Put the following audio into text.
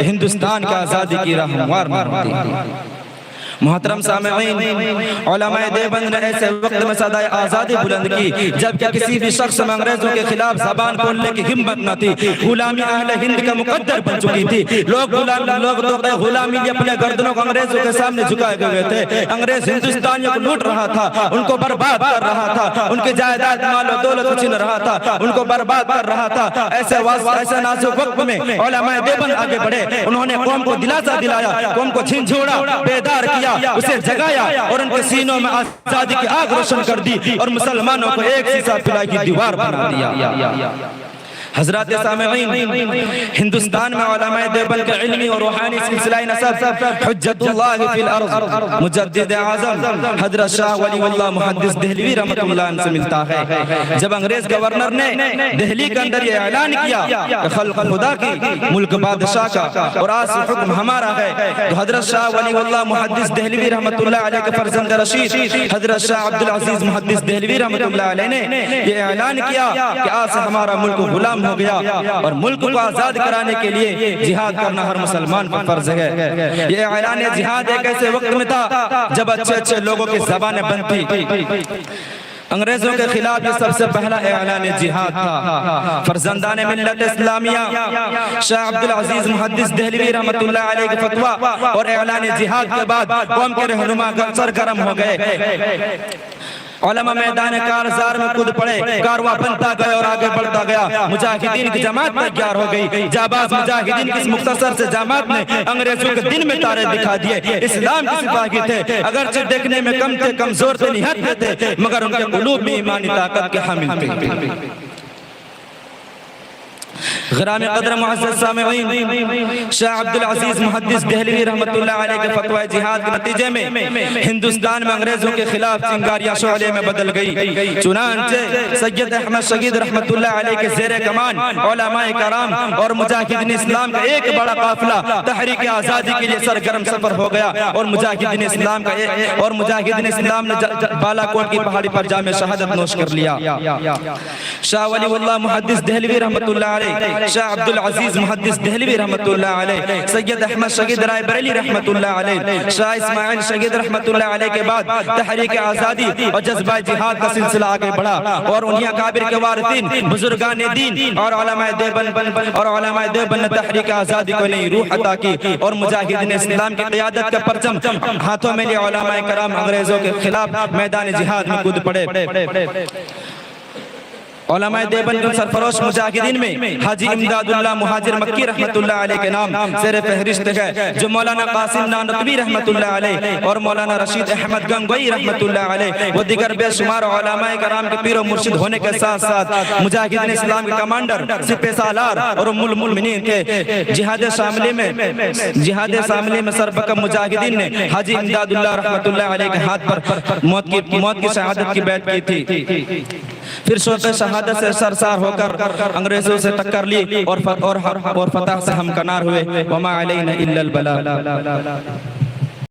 ہندوستان کا آزادی کی راہ ہموار نہ ہوتی۔ محترم سامعین، علماء دیوبند نے ایسے وقت میں صدائے آزادی بلند کی جبکہ کسی بھی شخص میں انگریزوں کے خلاف زبان کھولنے کی ہمت نہ تھی۔ غلامی اہل ہند کا مقدر بن چکی تھی۔ لوگ غلامی لیے اپنے گردنوں کو انگریزوں کے سامنے جھکائے ہوئے تھے۔ انگریز ہندوستانیوں کو لوٹ رہا تھا، ان کو برباد کر رہا تھا، ان کے جائیداد مال و دولت چھین رہا تھا، ان کو برباد کر رہا تھا۔ ایسے نازک وقت میں علماء دیوبند آگے بڑھے، انہوں نے قوم کو دلاسا دلایا، قوم کو جھنجھوڑا، بیدار کیا، اسے جگایا اور ان کے سینوں میں آزادی کی آگ روشن کر دی اور مسلمانوں کو ایک سیسا پلائی کی دیوار بنا دیا۔ حضرات سامعین، ہندوستان میں علماء دیوبند کے علمی اور روحانی سلسلہ نسب حجت اللہ فی الارض مجدد اعظم حضرت شاہ ولی اللہ محدث دہلوی رحمۃ اللہ عنہ سے ملتا ہے۔ جب انگریز گورنر نے دہلی کے اندر یہ اعلان کیا کہ خلق خدا کی، ملک بادشاہ کا اور آج سے حکم ہمارا ہے، تو حضرت شاہ ولی اللہ محدث دہلوی رحمۃ اللہ علیہ کے فرزند رشید حضرت شاہ عبدالعزیز محدث دہلوی رحمۃ اللہ علیہ نے یہ اعلان کیا کہ آج سے ہمارا ملک غلام ہو گیا اور ملک کو آزاد کرانے کے لیے جہاد کرنا ہر مسلمان پر فرض ہے۔ یہ اعلان جہاد ایک ایسے وقت میں تھا جب اچھے اچھے لوگوں کی زبانیں بند تھی۔ انگریزوں کے خلاف یہ سب سے پہلا اعلان جہاد تھا۔ فرزندان ملت اسلامیہ شاہ عبدالعزیز محدث دہلوی رحمۃ اللہ علیہ کے فتویٰ اور اعلان جہاد کے بعد قوم کے رہنما سرگرم ہو گئے۔ علماء میدان کارزار میں کود پڑے، کارواں بنتا گیا اور آگے بڑھتا گیا۔ مجاہدین کی جماعت تیار ہو گئی۔ جاباز مجاہدین کی اس مختصر سے جماعت نے انگریزوں کے دن میں تارے دکھا دیے۔ اسلام کے سپاہی تھے، اگرچہ دیکھنے میں کم تھے، کمزور تھے، نہت تھے، مگر ان کے قلوب میں ایمانی طاقت کے حامل تھے۔ غرام قدر معزز سامعین، شاہ عبدالعزیز محدث دہلوی رحمۃ اللہ علیہ کے فتوی جہاد کے نتیجے میں ہندوستان میں انگریزوں کے خلاف چنگاریاں شعلے میں بدل گئی۔ چنانچہ سید احمد شہید رحمۃ اللہ علیہ کے زیر کمان علماء کرام اور مجاہدین اسلام کا ایک بڑا قافلہ تحریک آزادی کے لیے سرگرم سفر ہو گیا اور مجاہدین اسلام نے بالا کوٹ کی پہاڑی پر جامع شہادت نوش کر لیا۔ شاہ ولی اللہ محدث دہلوی رحمۃ اللہ علیہ، شاہ عبدالعزیز محدث دہلوی رحمۃ اللہ علیہ، سید احمد شہید رائے بریلی رحمۃ اللہ علیہ، شاہ اسماعیل شہید رحمۃ اللہ علیہ کے بعد تحریک آزادی اور جذبہ جہاد کا سلسلہ آگے بڑھا اور انہی اکابر کے وارثین، بزرگان دین اور علماء دیوبند نے تحریک آزادی کو نئی روح عطا کی اور مجاہدین اسلام کی قیادت کا پرچم ہاتھوں میں لیے علماء کرام انگریزوں کے خلاف میدان جہاد میں کود پڑے۔ علماء دیوبند کے سرفروش مجاہدین میں حاجی امداد اللہ مہاجر مکی رحمۃ اللہ علیہ کے نام زیر فہرست ہے، جو مولانا قاسم نانوتوی رحمۃ اللہ علیہ اور مولانا رشید احمد گنگوئی رحمۃ اللہ علیہ و دیگر بے شمار علماء کرام کے پیر و مرشد ہونے کے ساتھ ساتھ مجاہدین اسلام کے کمانڈر، سپہ سالار اور ام المؤمنین کے جہاد شاملی میں سربکم مجاہدین نے حاجی امداد اللہ رحمۃ اللہ علیہ کے ہاتھ پر موت کی شہادت کی بیعت کی تھی۔ پھر شوق شہادت سے سرسار ہو کر انگریزوں سے ٹکر لی اور فتح سے ہمکنار ہوئے۔ وما علینا الا البلاغ۔